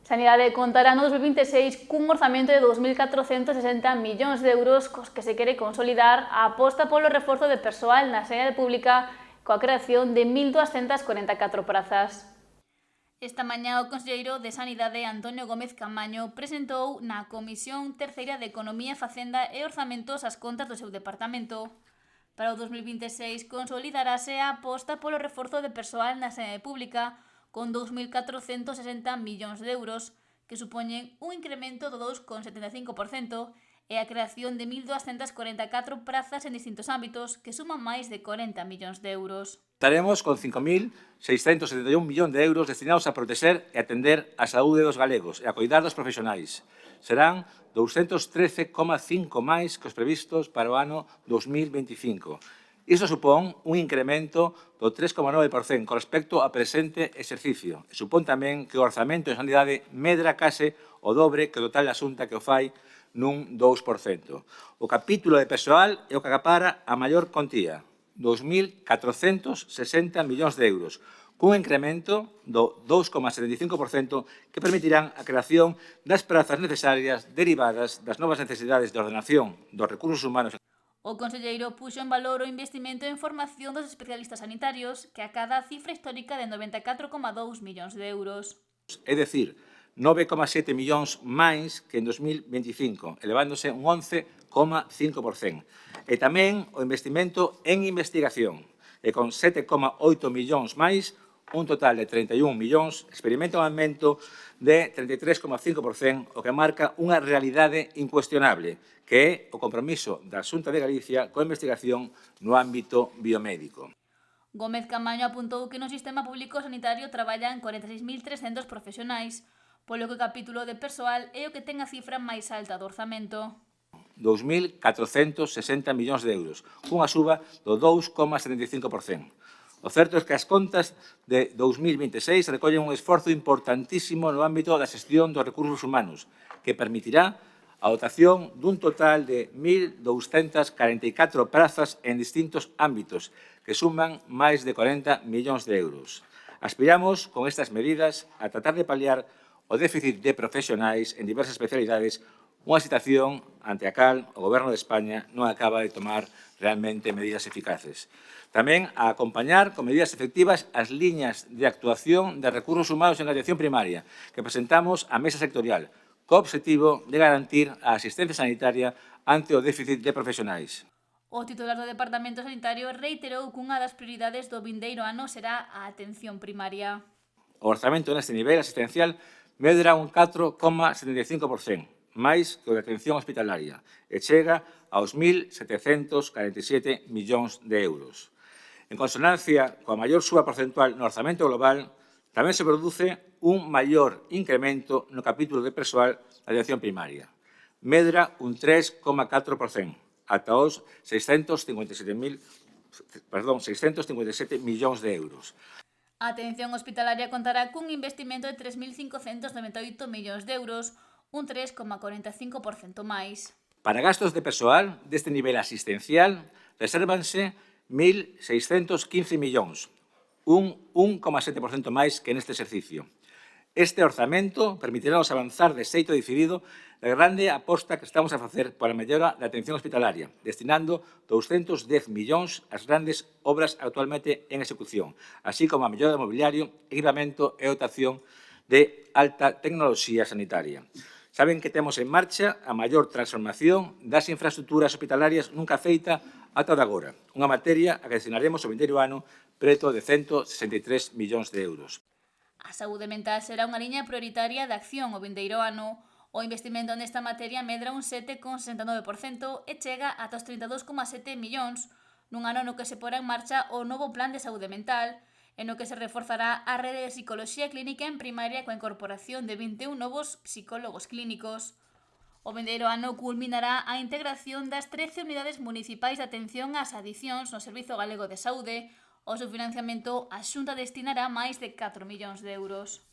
Sanidade contará no 2026 cun orzamento de 2.460 millóns de euros cos que se quere consolidar a aposta polo reforzo de persoal na sanidade pública coa creación de 1.244 prazas. Esta mañá o conselleiro de Sanidade Antonio Gómez Caamaño presentou na Comisión Terceira de Economía, Facenda e Orzamentos as contas do seu departamento. Para o 2026 consolidarase a aposta polo reforzo de persoal na sanidade pública con 2.460 millóns de euros, que supoñen un incremento do 2,75% e a creación de 1.244 prazas en distintos ámbitos que suman máis de 40 millóns de euros. Estaremos con 5.671 millóns de euros destinados a protexer e atender a saúde dos galegos e a coidar dos profesionais. Serán 213,5 máis que os previstos para o ano 2025. Isto supón un incremento do 3,9% con respecto ao presente exercicio. E supón tamén que o orzamento de sanidade medra case o dobre que o total da Xunta que o fai nun 2%. O capítulo de persoal é o que acapara a maior contía, 2.460 millóns de euros, cun incremento do 2,75% que permitirán a creación das prazas necesarias derivadas das novas necesidades de ordenación dos recursos humanos. O conselleiro puxo en valor o investimento en formación dos especialistas sanitarios, que acada a cifra histórica de 94,2 millóns de euros. É dicir, 9,7 millóns máis que en 2025, elevándose un 11,5%. E tamén o investimento en investigación, e con 7,8 millóns máis, un total de 31 millóns, experimenta un aumento de 33,5%, o que marca unha realidade incuestionable, que é o compromiso da Xunta de Galicia coa investigación no ámbito biomédico. Gómez Caamaño apuntou que no sistema público sanitario traballan 46.300 profesionais, polo que o capítulo de persoal é o que ten a cifra máis alta do orzamento. 2.460 millóns de euros, cunha suba do 2,75%. O certo é que as contas de 2026 recollen un esforzo importantísimo no ámbito da xestión dos recursos humanos, que permitirá a dotación dun total de 1.244 prazas en distintos ámbitos, que suman máis de 40 millóns de euros. Aspiramos, con estas medidas, a tratar de paliar o déficit de profesionais en diversas especialidades, unha situación ante a cal o Goberno de España non acaba de tomar realmente medidas eficaces. Tamén a acompañar con medidas efectivas as liñas de actuación de recursos humanos en atención primaria que presentamos á mesa sectorial, co obxectivo de garantir a asistencia sanitaria ante o déficit de profesionais. O titular do Departamento Sanitario reiterou que unha das prioridades do vindeiro ano será a atención primaria. O orzamento neste nivel asistencial medra un 4,75%, máis que o de atención hospitalaria, e chega aos 1.747 millóns de euros. En consonancia coa maior suba porcentual no orzamento global, tamén se produce un maior incremento no capítulo de persoal da atención primaria. Medra un 3,4%, ata os 657 millóns de euros. A atención hospitalaria contará cun investimento de 3.598 millóns de euros, un 3,45% máis. Para gastos de persoal deste nivel asistencial, resérvanse 1.615 millóns, un 1,7% máis que neste exercicio. Este orzamento permitirá-nos avanzar de xeito decidido a grande aposta que estamos a facer para a mellora da atención hospitalaria, destinando 210 millóns ás grandes obras actualmente en execución, así como a mellora do mobiliario, equipamento e dotación de alta tecnoloxía sanitaria. Saben que temos en marcha a maior transformación das infraestructuras hospitalarias nunca feita ata de agora, unha materia a que destinaremos o vindeiro ano preto de 163 millóns de euros. A saúde mental será unha liña prioritaria de acción o vindeiro ano. O investimento nesta materia medra un 7,69% e chega ata os 32,7 millóns nun ano no que se porá en marcha o novo Plan de Saúde Mental, en o que se reforzará a rede de psicología clínica en primaria coa incorporación de 21 novos psicólogos clínicos. O vindeiro ano culminará a integración das 13 unidades municipais de atención ás adicións no Servizo Galego de Saúde. O seu financiamento a Xunta destinará máis de 4 millóns de euros.